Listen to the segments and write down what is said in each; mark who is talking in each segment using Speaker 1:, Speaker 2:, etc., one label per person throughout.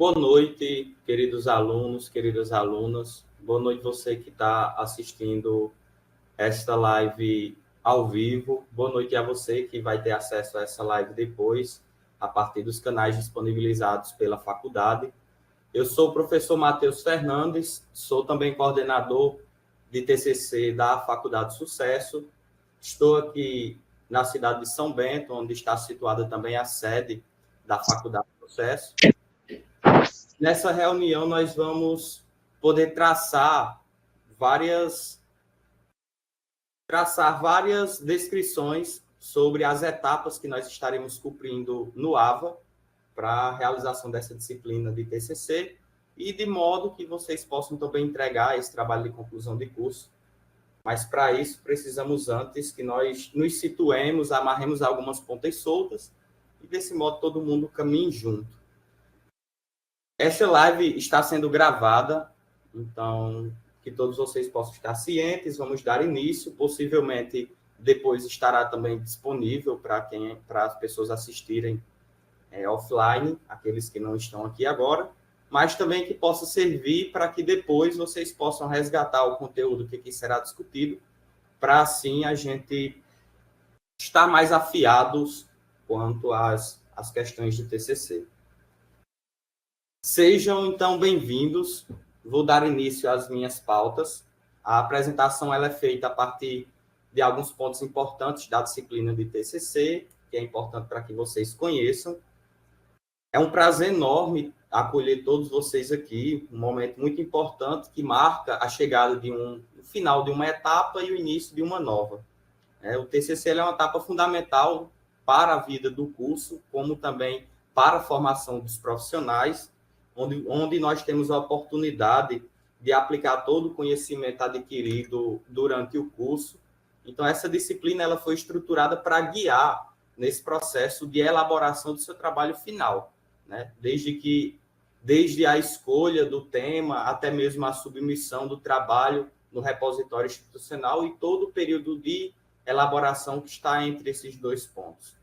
Speaker 1: Boa noite, queridos alunos, queridas alunas. Boa noite você que está assistindo esta live ao vivo. Boa noite a você que vai ter acesso a essa live depois, a partir dos canais disponibilizados pela faculdade. Eu sou o professor Matheus Fernandes, sou também coordenador de TCC da Faculdade Sucesso. Estou aqui na cidade de São Bento, onde está situada também a sede da Faculdade Sucesso. Nessa reunião, nós vamos poder traçar várias descrições sobre as etapas que nós estaremos cumprindo no AVA para a realização dessa disciplina de TCC e de modo que vocês possam também entregar esse trabalho de conclusão de curso. Mas, para isso, precisamos antes que nós nos situemos, amarremos algumas pontas soltas e, desse modo, todo mundo caminhe junto. Essa live está sendo gravada, então, que todos vocês possam estar cientes, vamos dar início, possivelmente depois estará também disponível para as pessoas assistirem offline, aqueles que não estão aqui agora, mas também que possa servir para que depois vocês possam resgatar o conteúdo que aqui será discutido, para assim a gente estar mais afiados quanto às questões de TCC. Sejam, então, bem-vindos. Vou dar início às minhas pautas. A apresentação ela é feita a partir de alguns pontos importantes da disciplina de TCC, que é importante para que vocês conheçam. É um prazer enorme acolher todos vocês aqui, um momento muito importante que marca a chegada de o final de uma etapa e o início de uma nova. O TCC é uma etapa fundamental para a vida do curso, como também para a formação dos profissionais, onde nós temos a oportunidade de aplicar todo o conhecimento adquirido durante o curso. Então, essa disciplina ela foi estruturada para guiar nesse processo de elaboração do seu trabalho final, né? Desde a escolha do tema até mesmo a submissão do trabalho no repositório institucional e todo o período de elaboração que está entre esses dois pontos.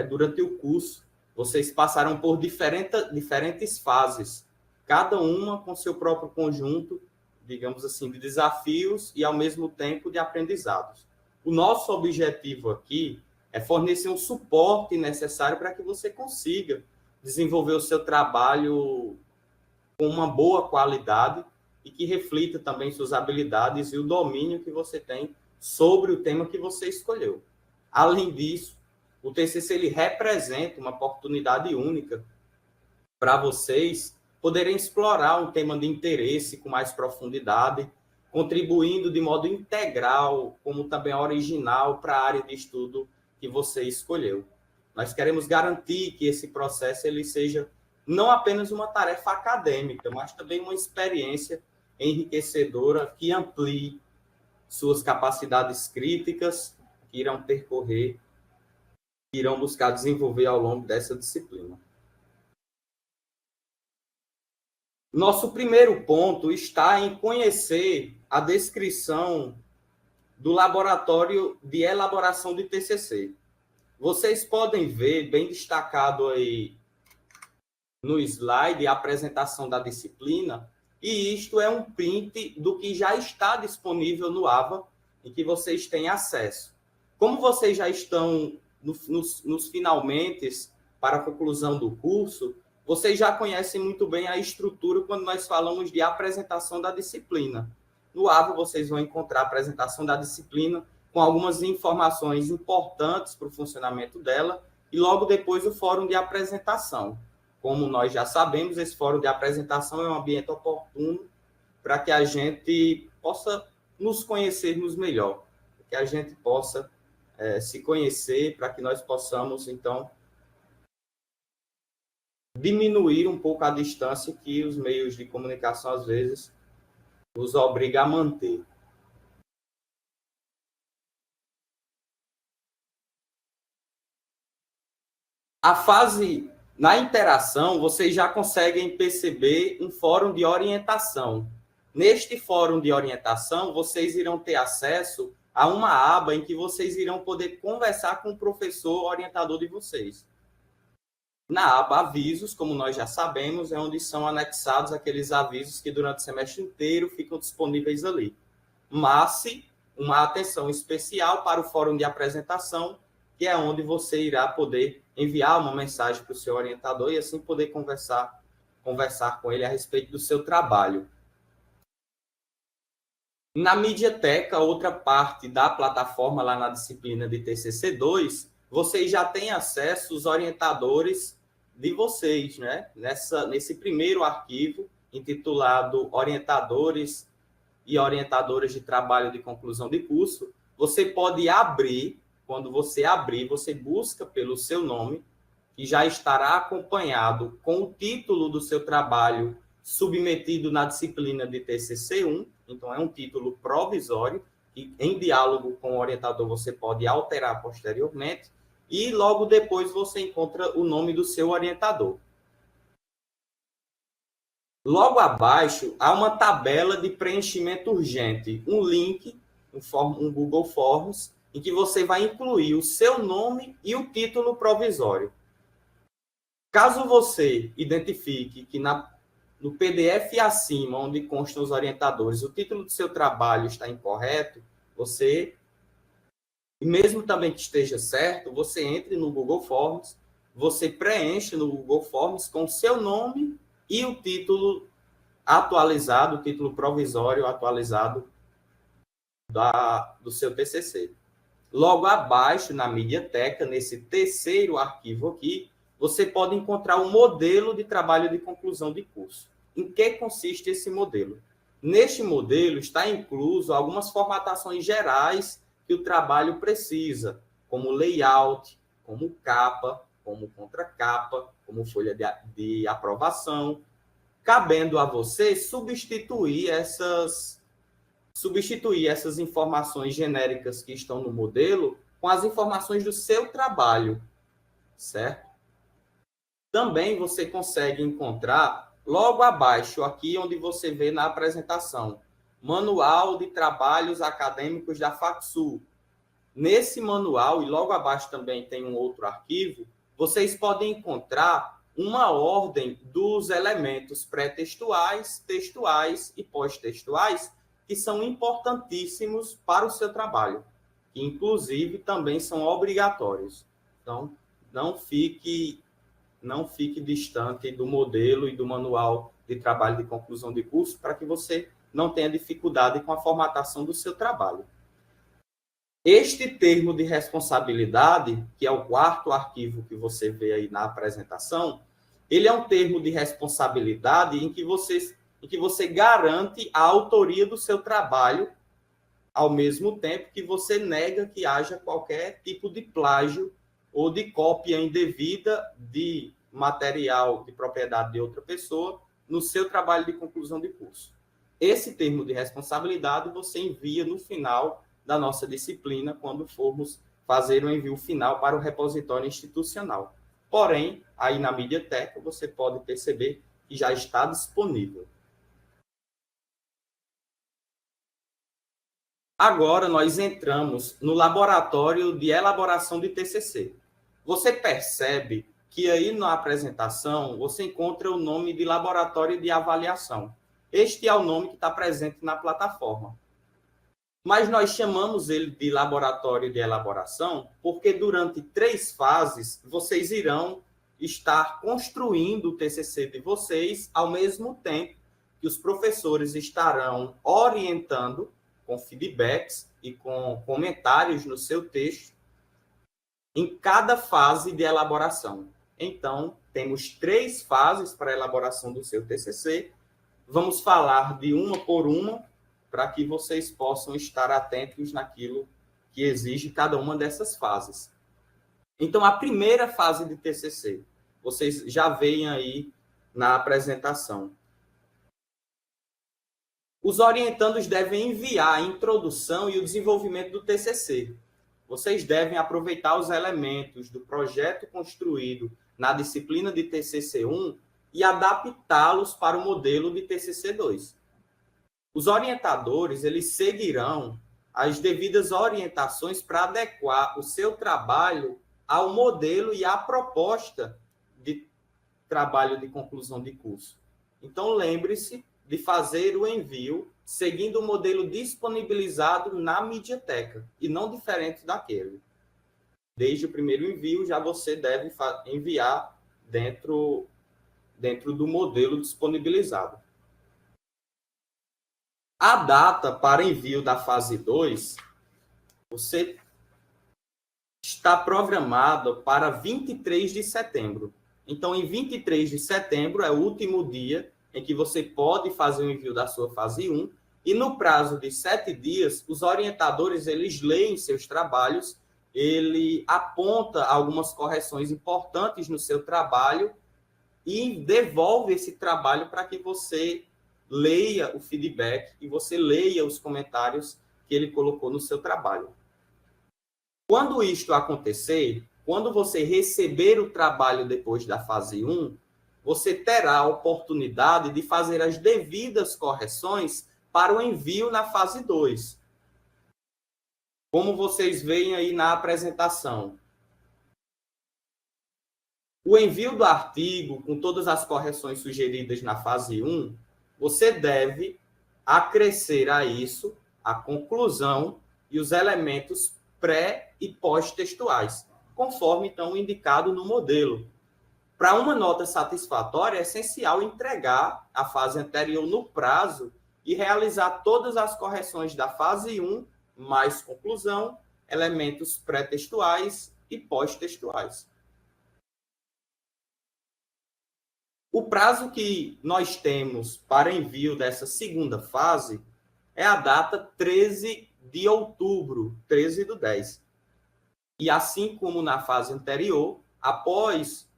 Speaker 1: Durante o curso, vocês passaram por diferentes fases, cada uma com seu próprio conjunto, digamos assim, de desafios e, ao mesmo tempo, de aprendizados. O nosso objetivo aqui é fornecer um suporte necessário para que você consiga desenvolver o seu trabalho com uma boa qualidade e que reflita também suas habilidades e o domínio que você tem sobre o tema que você escolheu. Além disso, o TCC ele representa uma oportunidade única para vocês poderem explorar um tema de interesse com mais profundidade, contribuindo de modo integral, como também original, para a área de estudo que você escolheu. Nós queremos garantir que esse processo ele seja não apenas uma tarefa acadêmica, mas também uma experiência enriquecedora que amplie suas capacidades críticas, que irão buscar desenvolver ao longo dessa disciplina. Nosso primeiro ponto está em conhecer a descrição do laboratório de elaboração de TCC. Vocês podem ver, bem destacado aí no slide, a apresentação da disciplina, e isto é um print do que já está disponível no AVA, em que vocês têm acesso. Como vocês já estão nos finalmente para a conclusão do curso, vocês já conhecem muito bem a estrutura quando nós falamos de apresentação da disciplina. No AVA, vocês vão encontrar a apresentação da disciplina com algumas informações importantes para o funcionamento dela e logo depois o fórum de apresentação. Como nós já sabemos, esse fórum de apresentação é um ambiente oportuno para que a gente possa nos conhecermos melhor, que a gente possa se conhecer, para que nós possamos, então, diminuir um pouco a distância que os meios de comunicação, às vezes, nos obrigam a manter. A fase, na interação, vocês já conseguem perceber um fórum de orientação. Neste fórum de orientação, vocês irão ter acesso a uma aba em que vocês irão poder conversar com o professor orientador de vocês. Na aba avisos, como nós já sabemos, é onde são anexados aqueles avisos que durante o semestre inteiro ficam disponíveis ali. Mas uma atenção especial para o fórum de apresentação, que é onde você irá poder enviar uma mensagem para o seu orientador e assim poder conversar com ele a respeito do seu trabalho. Na Mediateca, outra parte da plataforma lá na disciplina de TCC2, vocês já têm acesso aos orientadores de vocês, né? Nesse primeiro arquivo, intitulado Orientadores e Orientadoras de Trabalho de Conclusão de Curso, você pode abrir, quando você abrir, você busca pelo seu nome, que já estará acompanhado com o título do seu trabalho submetido na disciplina de TCC1, então é um título provisório, que em diálogo com o orientador você pode alterar posteriormente, e logo depois você encontra o nome do seu orientador. Logo abaixo, há uma tabela de preenchimento urgente, um link, um Google Forms, em que você vai incluir o seu nome e o título provisório. Caso você identifique que no PDF acima, onde constam os orientadores, o título do seu trabalho está incorreto, e mesmo também que esteja certo, você entre no Google Forms, você preenche no Google Forms com o seu nome e o título atualizado, o título provisório atualizado do seu TCC. Logo abaixo, na Mediateca, nesse terceiro arquivo aqui, você pode encontrar um modelo de trabalho de conclusão de curso. Em que consiste esse modelo? Neste modelo está incluso algumas formatações gerais que o trabalho precisa, como layout, como capa, como contracapa, como folha de aprovação, cabendo a você substituir essas informações genéricas que estão no modelo com as informações do seu trabalho, certo? Também você consegue encontrar logo abaixo, aqui onde você vê na apresentação, Manual de Trabalhos Acadêmicos da FACSul. Nesse manual, e logo abaixo também tem um outro arquivo, vocês podem encontrar uma ordem dos elementos pré-textuais, textuais e pós-textuais que são importantíssimos para o seu trabalho, que inclusive também são obrigatórios. Então, não fique distante do modelo e do manual de trabalho de conclusão de curso para que você não tenha dificuldade com a formatação do seu trabalho. Este termo de responsabilidade, que é o quarto arquivo que você vê aí na apresentação, ele é um termo de responsabilidade em que você garante a autoria do seu trabalho, ao mesmo tempo que você nega que haja qualquer tipo de plágio ou de cópia indevida de material de propriedade de outra pessoa no seu trabalho de conclusão de curso. Esse termo de responsabilidade você envia no final da nossa disciplina, quando formos fazer o envio final para o repositório institucional. Porém, aí na Mediateca você pode perceber que já está disponível. Agora nós entramos no laboratório de elaboração de TCC. Você percebe que aí na apresentação você encontra o nome de laboratório de avaliação. Este é o nome que está presente na plataforma. Mas nós chamamos ele de laboratório de elaboração porque durante 3 fases vocês irão estar construindo o TCC de vocês ao mesmo tempo que os professores estarão orientando com feedbacks e com comentários no seu texto em cada fase de elaboração. Então, temos 3 fases para a elaboração do seu TCC. Vamos falar de uma por uma, para que vocês possam estar atentos naquilo que exige cada uma dessas fases. Então, a primeira fase de TCC, vocês já veem aí na apresentação. Os orientandos devem enviar a introdução e o desenvolvimento do TCC. Vocês devem aproveitar os elementos do projeto construído na disciplina de TCC1 e adaptá-los para o modelo de TCC2. Os orientadores, eles seguirão as devidas orientações para adequar o seu trabalho ao modelo e à proposta de trabalho de conclusão de curso. Então, lembre-se de fazer o envio seguindo o modelo disponibilizado na Mediateca, e não diferente daquele. Desde o primeiro envio, já você deve enviar dentro do modelo disponibilizado. A data para envio da fase 2, você está programado para 23 de setembro. Então, em 23 de setembro é o último dia em que você pode fazer o envio da sua fase 1, e no prazo de 7 dias, os orientadores, eles leem seus trabalhos, ele aponta algumas correções importantes no seu trabalho e devolve esse trabalho para que você leia o feedback e você leia os comentários que ele colocou no seu trabalho. Quando isto acontecer, quando você receber o trabalho depois da fase 1, você terá a oportunidade de fazer as devidas correções para o envio na fase 2. Como vocês veem aí na apresentação, o envio do artigo, com todas as correções sugeridas na fase 1, você deve acrescer a isso a conclusão e os elementos pré- e pós-textuais, conforme então indicado no modelo. Para uma nota satisfatória, é essencial entregar a fase anterior no prazo e realizar todas as correções da fase 1, mais conclusão, elementos pré-textuais e pós-textuais. O prazo que nós temos para envio dessa segunda fase é a data 13 de outubro, 13 do 10. E assim como na fase anterior, após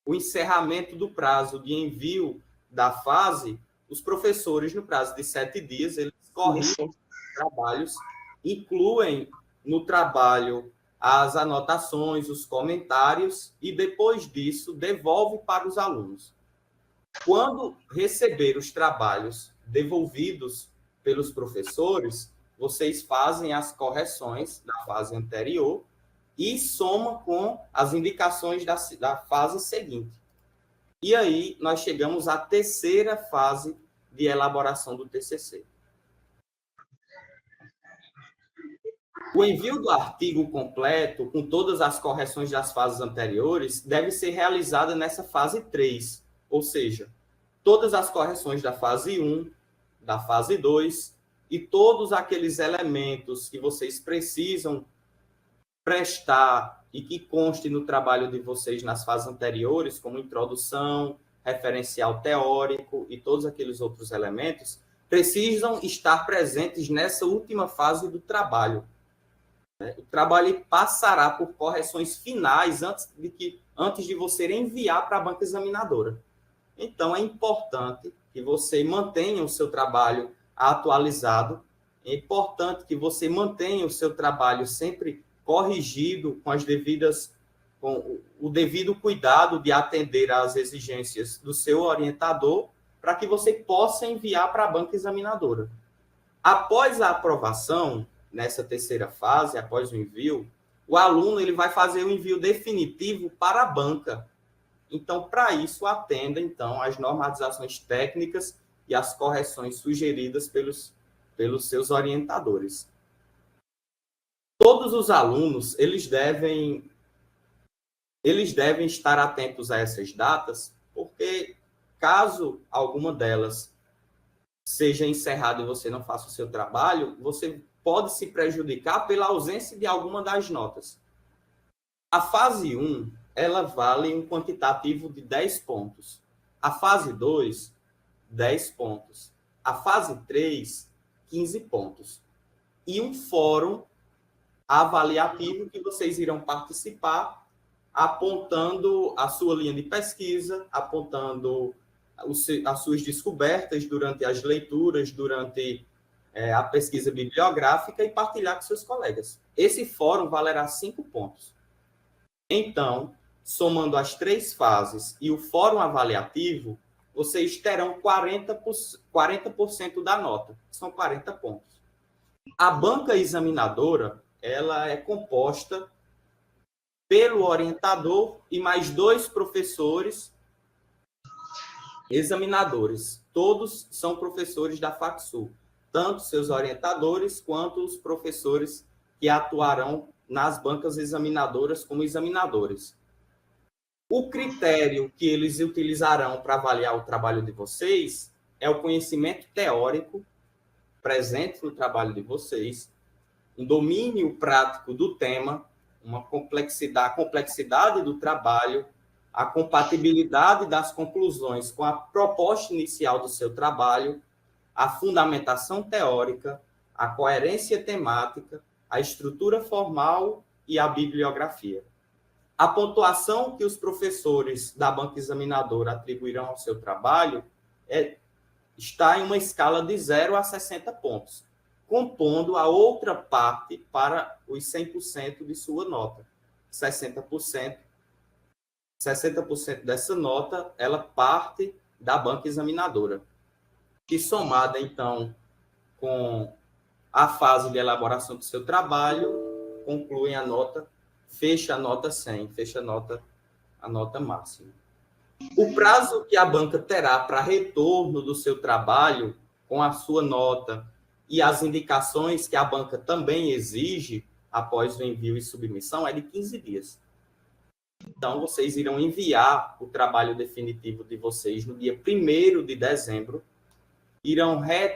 Speaker 1: o encerramento do prazo de envio da fase, os professores, no prazo de 7 dias, eles corrigem os trabalhos, incluem no trabalho as anotações, os comentários, e depois disso devolve para os alunos. Quando receber os trabalhos devolvidos pelos professores, vocês fazem as correções da fase anterior e soma com as indicações da fase seguinte. E aí nós chegamos à terceira fase de elaboração do TCC. O envio do artigo completo, com todas as correções das fases anteriores, deve ser realizado nessa fase 3, ou seja, todas as correções da fase 1, da fase 2 e todos aqueles elementos que vocês precisam prestar e que conste no trabalho de vocês nas fases anteriores, como introdução, referencial teórico e todos aqueles outros elementos, precisam estar presentes nessa última fase do trabalho. O trabalho passará por correções finais antes de você enviar para a banca examinadora. Então, é importante que você mantenha o seu trabalho atualizado, é importante que você mantenha o seu trabalho sempre corrigido com o devido cuidado de atender às exigências do seu orientador, para que você possa enviar para a banca examinadora. Após a aprovação, nessa terceira fase, após o envio, o aluno ele vai fazer o envio definitivo para a banca. Então, para isso, atenda então às normatizações técnicas e às correções sugeridas pelos seus orientadores. Todos os alunos, eles devem estar atentos a essas datas, porque caso alguma delas seja encerrada e você não faça o seu trabalho, você pode se prejudicar pela ausência de alguma das notas. A fase 1, ela vale um quantitativo de 10 pontos. A fase 2, 10 pontos. A fase 3, 15 pontos. E um fórum avaliativo que vocês irão participar, apontando a sua linha de pesquisa, apontando as suas descobertas durante as leituras, durante a pesquisa bibliográfica e partilhar com seus colegas. Esse fórum valerá 5 pontos. Então, somando as 3 fases e o fórum avaliativo, vocês terão 40% da nota, são 40 pontos. A banca examinadora, ela é composta pelo orientador e mais 2 professores Examinadores, todos são professores da Facsul, tanto seus orientadores quanto os professores que atuarão nas bancas examinadoras como examinadores. O critério que eles utilizarão para avaliar o trabalho de vocês é o conhecimento teórico presente no trabalho de vocês, um domínio prático do tema, a complexidade do trabalho, a compatibilidade das conclusões com a proposta inicial do seu trabalho, a fundamentação teórica, a coerência temática, a estrutura formal e a bibliografia. A pontuação que os professores da banca examinadora atribuirão ao seu trabalho está em uma escala de 0 a 60 pontos, compondo a outra parte para os 100% de sua nota. 60% dessa nota, ela parte da banca examinadora, que somada, então, com a fase de elaboração do seu trabalho, conclui a nota, fecha a nota 100, fecha a nota máxima. O prazo que a banca terá para retorno do seu trabalho, com a sua nota e as indicações que a banca também exige após o envio e submissão, é de 15 dias. Então, vocês irão enviar o trabalho definitivo de vocês no dia 1º de dezembro.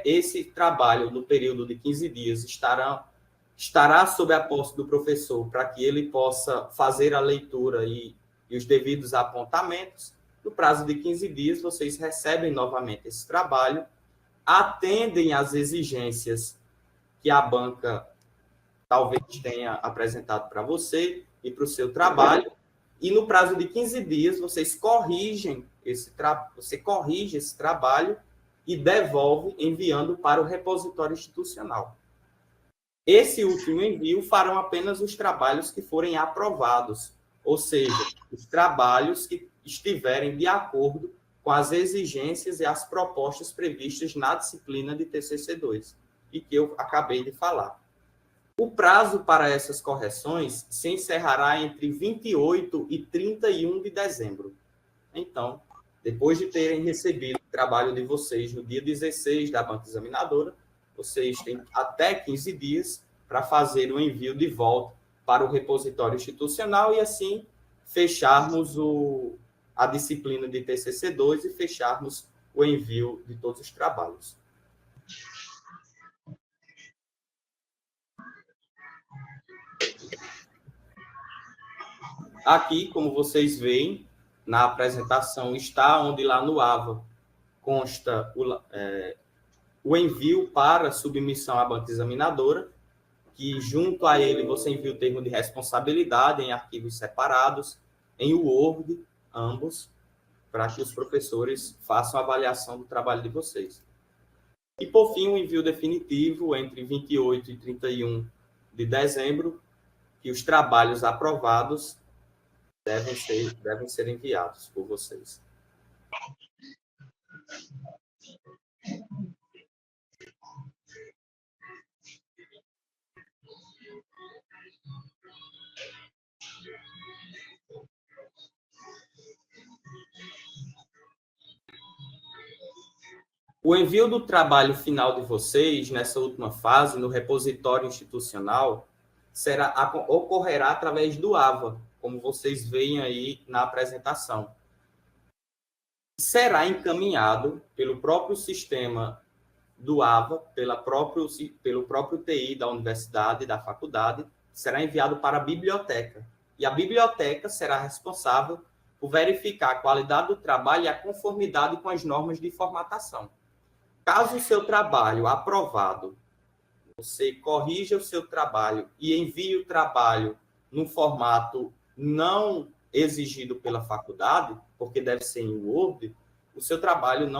Speaker 1: Esse trabalho, no período de 15 dias, estará sob a posse do professor para que ele possa fazer a leitura e os devidos apontamentos. No prazo de 15 dias, vocês recebem novamente esse trabalho, atendem às exigências que a banca talvez tenha apresentado para você e para o seu trabalho, e no prazo de 15 dias, você corrige esse trabalho e devolve, enviando para o repositório institucional. Esse último envio farão apenas os trabalhos que forem aprovados, ou seja, os trabalhos que estiverem de acordo com as exigências e as propostas previstas na disciplina de TCC2, e que eu acabei de falar. O prazo para essas correções se encerrará entre 28 e 31 de dezembro. Então, depois de terem recebido o trabalho de vocês no dia 16 da banca examinadora, vocês têm até 15 dias para fazer o envio de volta para o repositório institucional e, assim, fecharmos a disciplina de TCC2 e fecharmos o envio de todos os trabalhos. Aqui, como vocês veem, na apresentação está onde lá no AVA consta o envio para submissão à banca examinadora, que junto a ele você envia o termo de responsabilidade em arquivos separados, em Word, ambos, para que os professores façam a avaliação do trabalho de vocês. E, por fim, o envio definitivo entre 28 e 31 de dezembro, que os trabalhos aprovados devem ser enviados por vocês. O envio do trabalho final de vocês, nessa última fase, no repositório institucional, ocorrerá através do AVA, como vocês veem aí na apresentação. Será encaminhado pelo próprio sistema do AVA, pelo próprio TI da universidade, da faculdade, será enviado para a biblioteca. E a biblioteca será responsável por verificar a qualidade do trabalho e a conformidade com as normas de formatação. Caso o seu trabalho aprovado, você corrija o seu trabalho e envie o trabalho num formato não exigido pela faculdade, porque deve ser em Word, o seu trabalho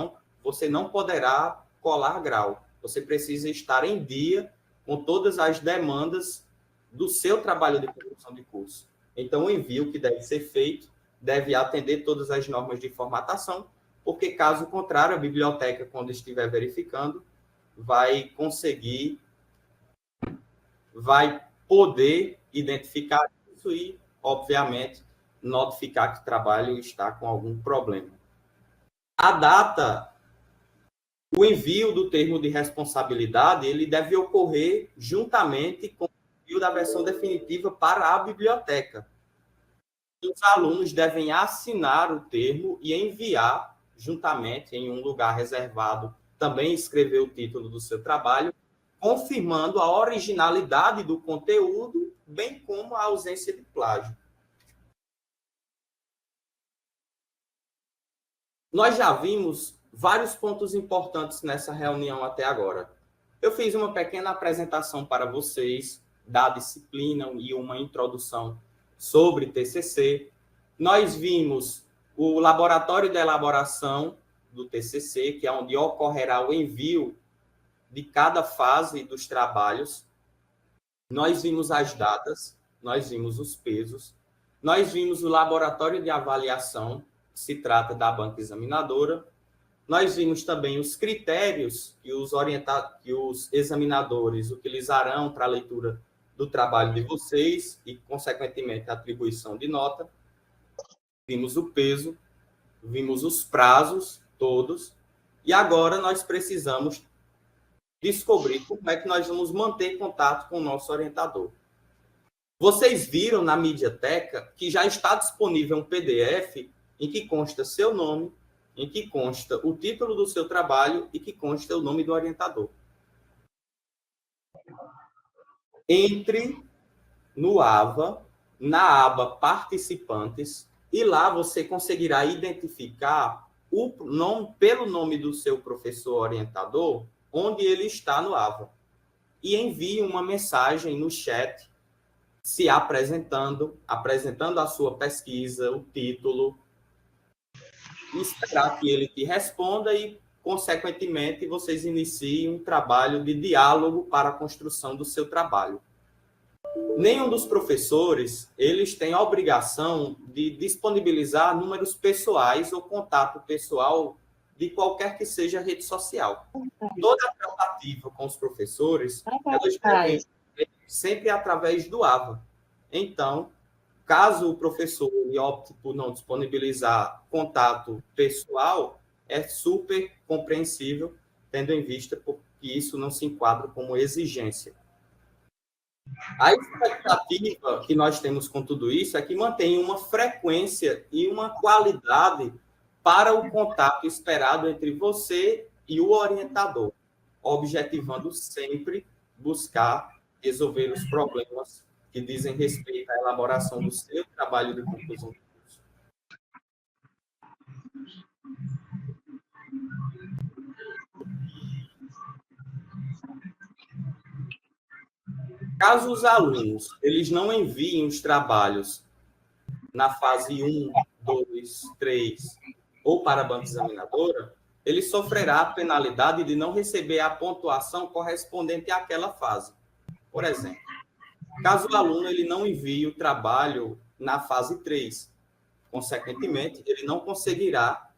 Speaker 1: você não poderá colar grau. Você precisa estar em dia com todas as demandas do seu trabalho de conclusão de curso. Então, o envio que deve ser feito deve atender todas as normas de formatação, porque, caso contrário, a biblioteca, quando estiver verificando, vai poder identificar isso e, obviamente, notificar que o trabalho está com algum problema. A data, o envio do termo de responsabilidade, ele deve ocorrer juntamente com o envio da versão definitiva para a biblioteca. Os alunos devem assinar o termo e enviar juntamente em um lugar reservado, também escrever o título do seu trabalho, confirmando a originalidade do conteúdo, bem como a ausência de plágio. Nós já vimos vários pontos importantes nessa reunião até agora. Eu fiz uma pequena apresentação para vocês da disciplina e uma introdução sobre TCC. Nós vimos o laboratório de elaboração do TCC, que é onde ocorrerá o envio de cada fase dos trabalhos. Nós vimos as datas, nós vimos os pesos, nós vimos o laboratório de avaliação, que se trata da banca examinadora. Nós vimos também os critérios que os examinadores utilizarão para a leitura do trabalho de vocês e, consequentemente, a atribuição de nota. Vimos o peso, vimos os prazos todos, e agora nós precisamos descobrir como é que nós vamos manter contato com o nosso orientador. Vocês viram na Mediateca que já está disponível um PDF em que consta seu nome, em que consta o título do seu trabalho e que consta o nome do orientador. Entre no AVA, na aba Participantes, e lá você conseguirá identificar pelo nome do seu professor orientador, onde ele está no AVA. E envie uma mensagem no chat, se apresentando a sua pesquisa, o título, e esperar que ele te responda e, consequentemente, vocês iniciem um trabalho de diálogo para a construção do seu trabalho. Nenhum dos professores, eles têm a obrigação de disponibilizar números pessoais ou contato pessoal de qualquer que seja a rede social. Toda a tratativa com os professores, elas devem ser sempre através do AVA. Então, caso o professor opte por não disponibilizar contato pessoal, é super compreensível, tendo em vista que isso não se enquadra como exigência. A expectativa que nós temos com tudo isso é que mantenha uma frequência e uma qualidade para o contato esperado entre você e o orientador, objetivando sempre buscar resolver os problemas que dizem respeito à elaboração do seu trabalho de conclusão de curso. Caso os alunos eles não enviem os trabalhos na fase 1, 2, 3 ou para a banca examinadora, ele sofrerá a penalidade de não receber a pontuação correspondente àquela fase. Por exemplo, caso o aluno ele não envie o trabalho na fase 3, consequentemente, ele não conseguirá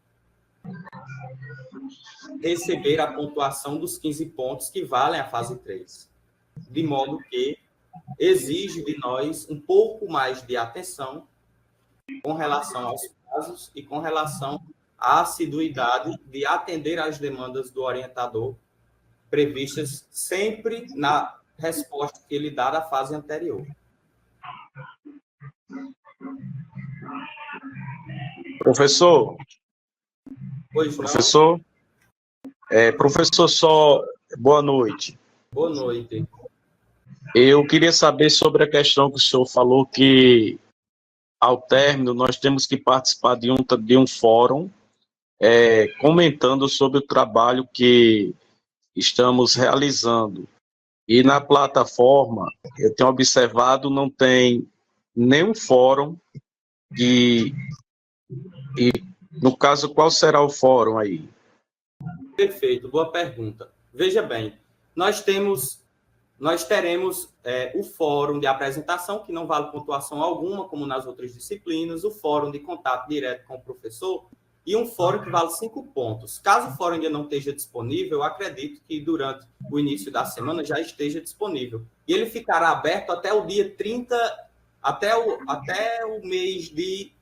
Speaker 1: receber a pontuação dos 15 pontos que valem a fase 3. De modo que exige de nós um pouco mais de atenção com relação aos prazos e com relação à assiduidade de atender às demandas do orientador, previstas sempre na resposta que ele dá da fase anterior.
Speaker 2: Professor?
Speaker 1: Pois
Speaker 2: professor? Professor, só boa noite.
Speaker 1: Boa noite.
Speaker 2: Eu queria saber sobre a questão que o senhor falou que, ao término, nós temos que participar de um fórum comentando sobre o trabalho que estamos realizando. E na plataforma, eu tenho observado, não tem nenhum fórum e no caso, qual será o fórum aí?
Speaker 1: Perfeito, boa pergunta. Veja bem, nós teremos o fórum de apresentação, que não vale pontuação alguma, como nas outras disciplinas, o fórum de contato direto com o professor e um fórum que vale 5 pontos. Caso o fórum ainda não esteja disponível, eu acredito que durante o início da semana já esteja disponível. E ele ficará aberto até o dia 30, até o mês de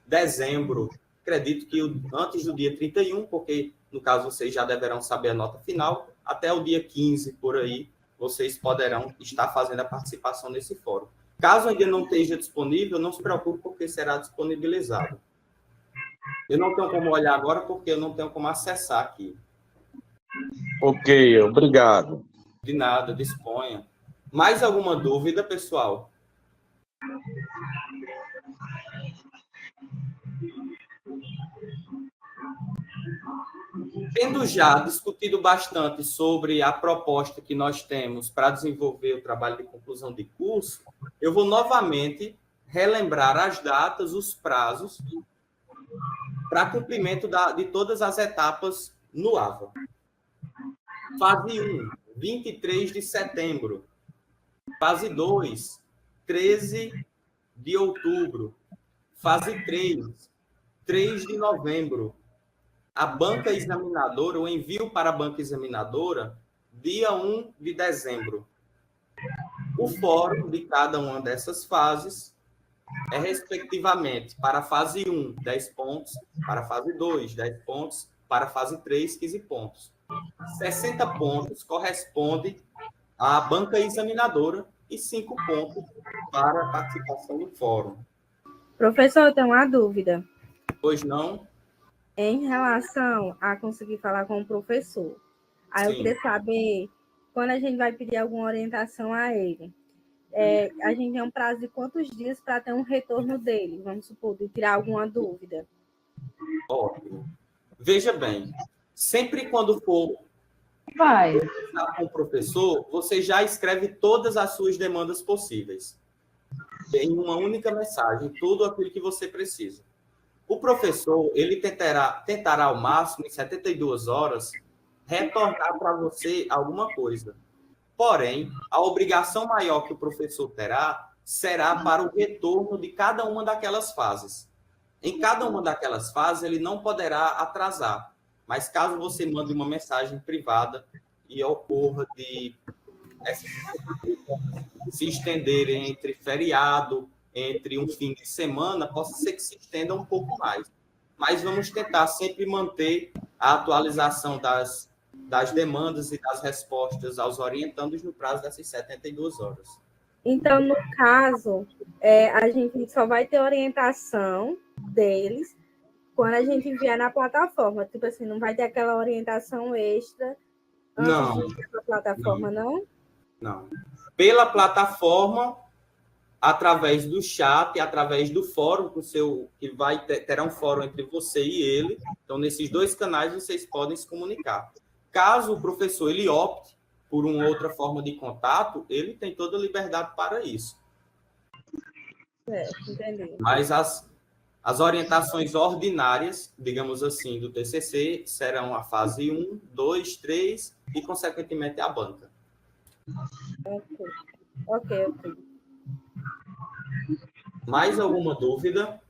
Speaker 1: dezembro, acredito que antes do dia 31, porque, no caso, vocês já deverão saber a nota final, até o dia 15, por aí, vocês poderão estar fazendo a participação nesse fórum. Caso ainda não esteja disponível, não se preocupe, porque será disponibilizado. Eu não tenho como olhar agora, porque eu não tenho como acessar aqui.
Speaker 2: Ok, obrigado.
Speaker 1: De nada, disponha. Mais alguma dúvida, pessoal? Tendo já discutido bastante sobre a proposta que nós temos para desenvolver o trabalho de conclusão de curso, eu vou novamente relembrar as datas, os prazos para cumprimento de todas as etapas no AVA. Fase 1, 23 de setembro. Fase 2, 13 de outubro. Fase 3, 3 de novembro. A banca examinadora, o envio para a banca examinadora, dia 1 de dezembro. O fórum de cada uma dessas fases é, respectivamente, para a fase 1, 10 pontos, para a fase 2, 10 pontos, para a fase 3, 15 pontos. 60 pontos corresponde à banca examinadora e 5 pontos para a participação no fórum.
Speaker 3: Professor, eu tenho uma dúvida.
Speaker 1: Pois não?
Speaker 3: Em relação a conseguir falar com o professor. Aí
Speaker 1: Sim.
Speaker 3: eu queria saber, quando a gente vai pedir alguma orientação a ele, a gente tem um prazo de quantos dias para ter um retorno dele? Vamos supor, de tirar alguma dúvida.
Speaker 1: Ótimo. Veja bem, sempre quando for conversar com o professor, você já escreve todas as suas demandas possíveis. Em uma única mensagem, tudo aquilo que você precisa. O professor, ele tentará ao máximo, em 72 horas, retornar para você alguma coisa. Porém, a obrigação maior que o professor terá será para o retorno de cada uma daquelas fases. Em cada uma daquelas fases, ele não poderá atrasar. Mas caso você mande uma mensagem privada e ocorra de se estenderem entre feriado, entre um fim de semana, possa ser que se estenda um pouco mais. Mas vamos tentar sempre manter a atualização das demandas e das respostas aos orientandos no prazo dessas 72 horas.
Speaker 3: Então, no caso, a gente só vai ter orientação deles quando a gente enviar na plataforma. Tipo assim, não vai ter aquela orientação extra antes de ir para a plataforma, não?
Speaker 1: Não. Pela plataforma, através do chat, através do fórum, que terá um fórum entre você e ele. Então, nesses dois canais, vocês podem se comunicar. Caso o professor ele opte por uma outra forma de contato, ele tem toda a liberdade para isso.
Speaker 3: Entendi.
Speaker 1: Mas as orientações ordinárias, digamos assim, do TCC, serão a fase 1, 2, 3 e, consequentemente, a banca.
Speaker 3: Ok.
Speaker 1: Mais alguma dúvida?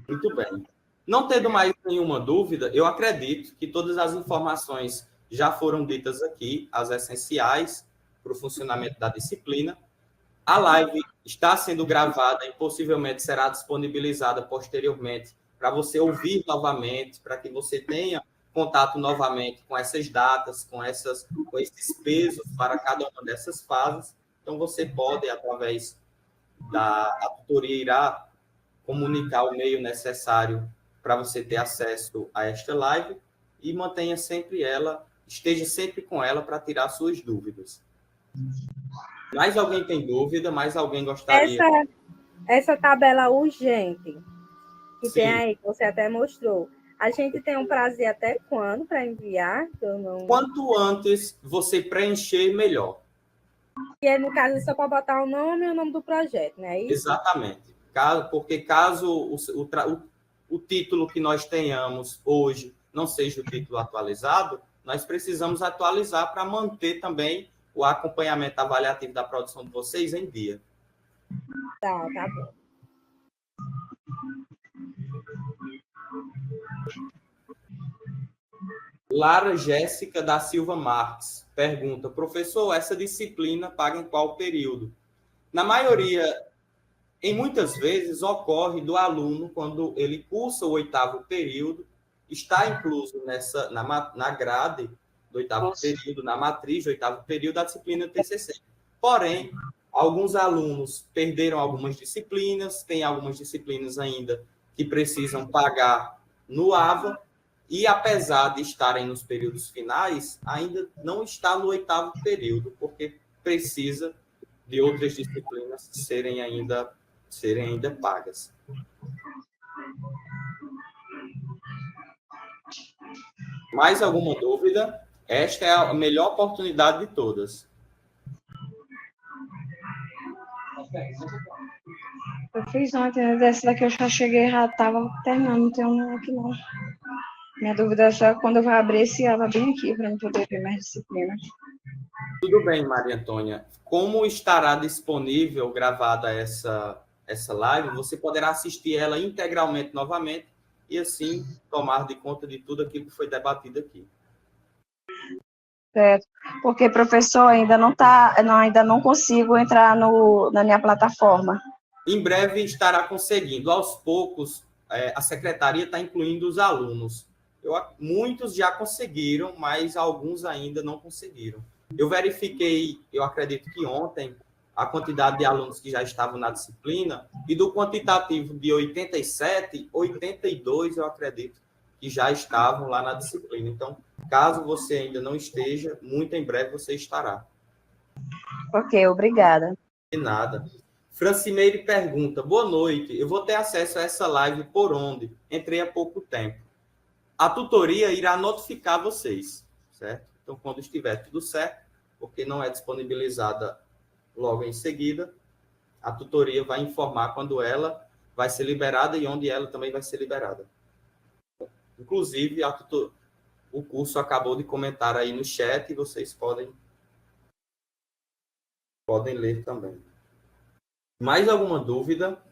Speaker 1: Muito bem. Não tendo mais nenhuma dúvida, eu acredito que todas as informações já foram ditas aqui, as essenciais para o funcionamento da disciplina. A live está sendo gravada e possivelmente será disponibilizada posteriormente para você ouvir novamente, para que você tenha contato novamente com essas datas, com esses pesos para cada uma dessas fases. Então, você pode, através a tutoria, irá comunicar o meio necessário para você ter acesso a esta live e esteja sempre com ela para tirar suas dúvidas. Mais alguém tem dúvida? Mais alguém gostaria?
Speaker 3: Essa tabela urgente que
Speaker 1: Sim.
Speaker 3: tem aí, que você até mostrou, a gente tem um prazo até quando para enviar?
Speaker 1: Quanto antes você preencher, melhor.
Speaker 3: E no caso, é só para botar o nome e o nome do projeto, não é isso?
Speaker 1: Exatamente. Porque caso o título que nós tenhamos hoje não seja o título atualizado, nós precisamos atualizar para manter também o acompanhamento avaliativo da produção de vocês em dia.
Speaker 3: Tá bom.
Speaker 1: Lara Jéssica da Silva Marques pergunta: professor, essa disciplina paga em qual período? Na maioria, em muitas vezes, ocorre do aluno, quando ele cursa o 8º período, está incluso na grade do 8º período, na matriz do 8º período, da disciplina TCC. Porém, alguns alunos perderam algumas disciplinas, tem algumas disciplinas ainda que precisam pagar no AVA, e apesar de estarem nos períodos finais, ainda não está no 8º período, porque precisa de outras disciplinas serem ainda pagas. Mais alguma dúvida? Esta é a melhor oportunidade de todas.
Speaker 4: Eu fiz ontem, dessa daqui eu já cheguei, já estava terminando, não tem um aqui não. Minha dúvida é só quando eu vou abrir esse aba bem aqui, para eu poder ver mais disciplinas.
Speaker 1: Tudo bem, Maria Antônia. Como estará disponível gravada essa live, você poderá assistir ela integralmente novamente e, assim, tomar de conta de tudo aquilo que foi debatido aqui.
Speaker 4: Certo. Porque, professor, ainda não consigo entrar na minha plataforma.
Speaker 1: Em breve estará conseguindo. Aos poucos, a secretaria está incluindo os alunos. Muitos já conseguiram, mas alguns ainda não conseguiram. Eu verifiquei, eu acredito que ontem, a quantidade de alunos que já estavam na disciplina, e do quantitativo de 87, 82, eu acredito, que já estavam lá na disciplina. Então, caso você ainda não esteja, muito em breve você estará.
Speaker 4: Ok, obrigada.
Speaker 1: De nada. Francineire pergunta: boa noite, eu vou ter acesso a essa live por onde? Entrei há pouco tempo. A tutoria irá notificar vocês, certo? Então, quando estiver tudo certo, porque não é disponibilizada logo em seguida, a tutoria vai informar quando ela vai ser liberada e onde ela também vai ser liberada. Inclusive, o curso acabou de comentar aí no chat e vocês podem ler também. Mais alguma dúvida?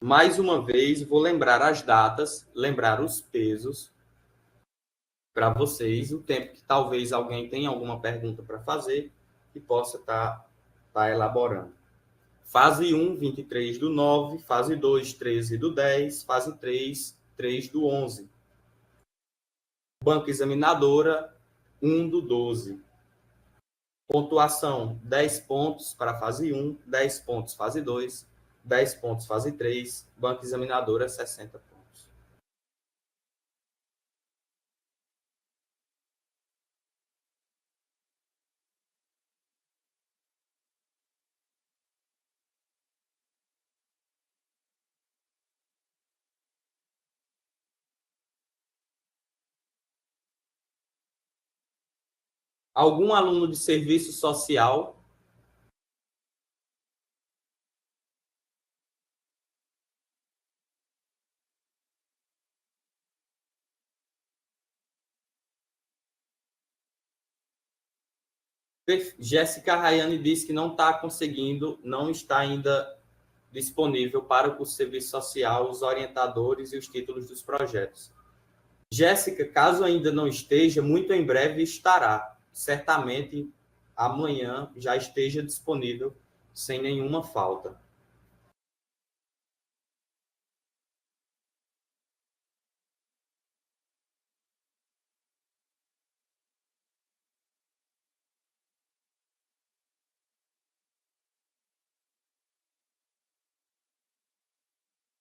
Speaker 1: Mais uma vez, vou lembrar as datas, lembrar os pesos para vocês, o tempo que talvez alguém tenha alguma pergunta para fazer e possa estar elaborando. Fase 1, 23/9, fase 2, 13/10, fase 3, 3/11. Banca examinadora, 1/12. Pontuação, 10 pontos para fase 1, 10 pontos fase 2, 10 pontos fase 3, banca examinadora, 60 pontos. Algum aluno de serviço social? Jéssica Rayane disse que não está conseguindo, não está ainda disponível para o curso de serviço social, os orientadores e os títulos dos projetos. Jéssica, caso ainda não esteja, muito em breve estará. Certamente amanhã já esteja disponível sem nenhuma falta.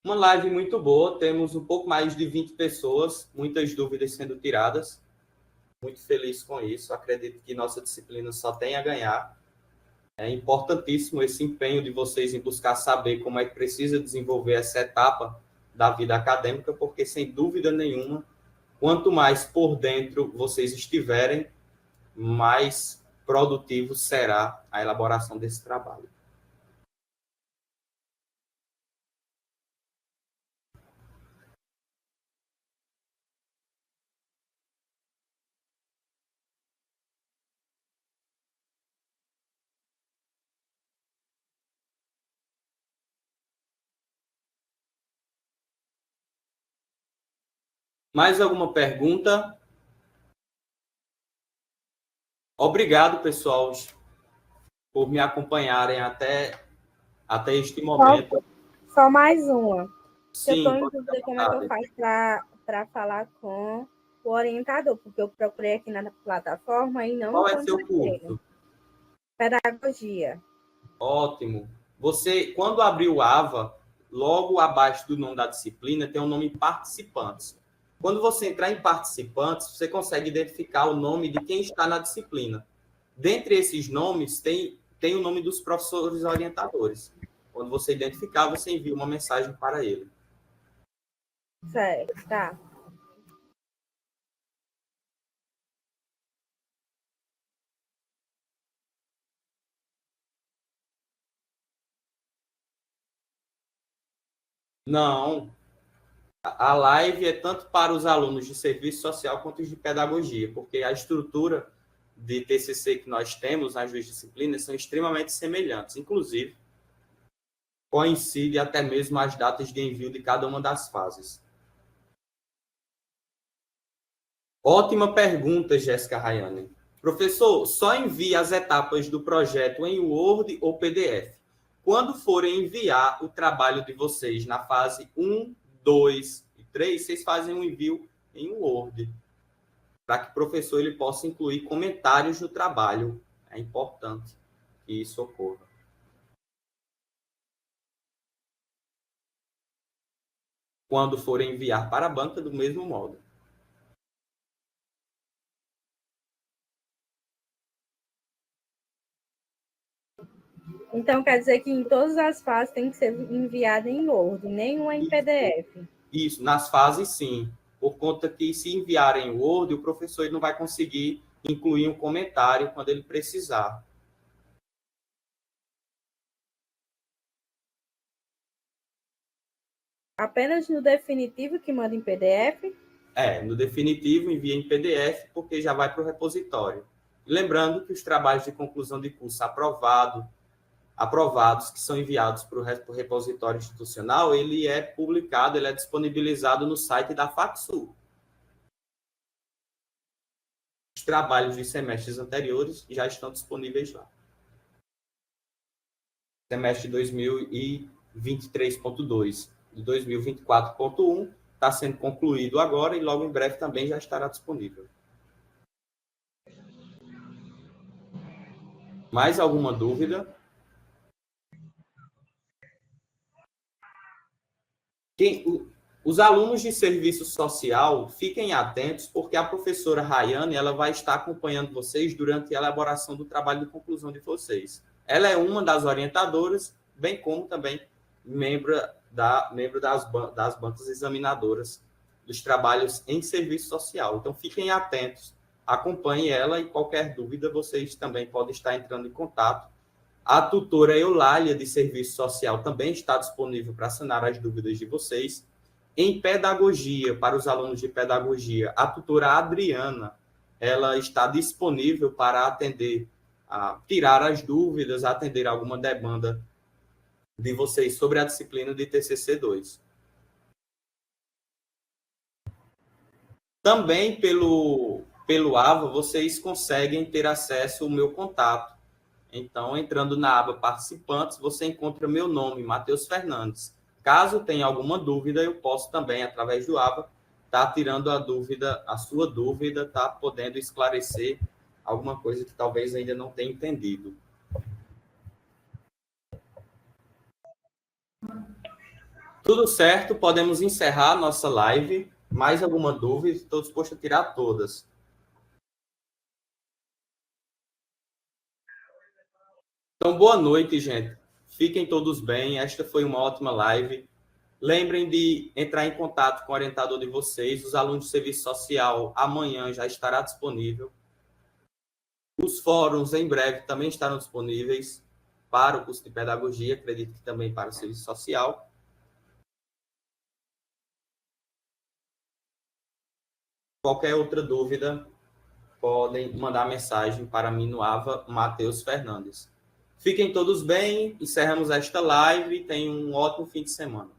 Speaker 1: Uma live muito boa, temos um pouco mais de 20 pessoas, muitas dúvidas sendo tiradas. Muito feliz com isso, acredito que nossa disciplina só tem a ganhar. É importantíssimo esse empenho de vocês em buscar saber como é que precisa desenvolver essa etapa da vida acadêmica, porque, sem dúvida nenhuma, quanto mais por dentro vocês estiverem, mais produtivo será a elaboração desse trabalho. Mais alguma pergunta? Obrigado, pessoal, por me acompanharem até este momento.
Speaker 3: Só mais uma. Eu estou
Speaker 1: Sim,
Speaker 3: em dúvida como é que eu faço para falar com o orientador, porque eu procurei aqui na plataforma e não
Speaker 1: qual é
Speaker 3: encontrei
Speaker 1: seu curso?
Speaker 3: ele. Pedagogia.
Speaker 1: Ótimo. Você, quando abrir o AVA, logo abaixo do nome da disciplina tem o nome participantes. Quando você entrar em participantes, você consegue identificar o nome de quem está na disciplina. Dentre esses nomes, tem o nome dos professores orientadores. Quando você identificar, você envia uma mensagem para ele.
Speaker 3: Certo, tá.
Speaker 1: Não. A live é tanto para os alunos de serviço social quanto os de pedagogia, porque a estrutura de TCC que nós temos nas duas disciplinas são extremamente semelhantes. Inclusive, coincide até mesmo as datas de envio de cada uma das fases. Ótima pergunta, Jéssica Rayane. Professor, só envie as etapas do projeto em Word ou PDF. Quando forem enviar o trabalho de vocês na fase 1, 2 e 3, vocês fazem um envio em Word, para que o professor ele possa incluir comentários no trabalho. É importante que isso ocorra. Quando forem enviar para a banca, do mesmo modo.
Speaker 3: Então, quer dizer que em todas as fases tem que ser enviado em Word, nenhuma em PDF.
Speaker 1: Isso, nas fases, sim. Por conta que, se enviarem em Word, o professor ele não vai conseguir incluir um comentário quando ele precisar.
Speaker 3: Apenas no definitivo que manda em PDF?
Speaker 1: No definitivo, envia em PDF, porque já vai para o repositório. Lembrando que os trabalhos de conclusão de curso aprovados, que são enviados para o repositório institucional, ele é publicado, ele é disponibilizado no site da FACSU. Os trabalhos de semestres anteriores já estão disponíveis lá. Semestre 2023.2 e 2024.1 está sendo concluído agora e logo em breve também já estará disponível. Mais alguma dúvida? Os alunos de serviço social, fiquem atentos, porque a professora Rayane ela vai estar acompanhando vocês durante a elaboração do trabalho de conclusão de vocês. Ela é uma das orientadoras, bem como também membro das bancas examinadoras dos trabalhos em serviço social. Então, fiquem atentos, acompanhem ela e qualquer dúvida, vocês também podem estar entrando em contato. A tutora Eulália, de Serviço Social, também está disponível para sanar as dúvidas de vocês. Em pedagogia, para os alunos de pedagogia, a tutora Adriana, ela está disponível para atender, tirar as dúvidas, atender alguma demanda de vocês sobre a disciplina de TCC2. Também pelo AVA, vocês conseguem ter acesso ao meu contato. Então, entrando na aba participantes, você encontra meu nome, Matheus Fernandes. Caso tenha alguma dúvida, eu posso também, através do AVA, estar tirando a sua dúvida, estar podendo esclarecer alguma coisa que talvez ainda não tenha entendido. Tudo certo, podemos encerrar a nossa live. Mais alguma dúvida? Estou disposto a tirar todas. Então, boa noite, gente. Fiquem todos bem. Esta foi uma ótima live. Lembrem de entrar em contato com o orientador de vocês. Os alunos de serviço social amanhã já estará disponível. Os fóruns em breve também estarão disponíveis para o curso de pedagogia, acredito que também para o serviço social. Qualquer outra dúvida, podem mandar mensagem para mim no AVA Matheus Fernandes. Fiquem todos bem, encerramos esta live e tenham um ótimo fim de semana.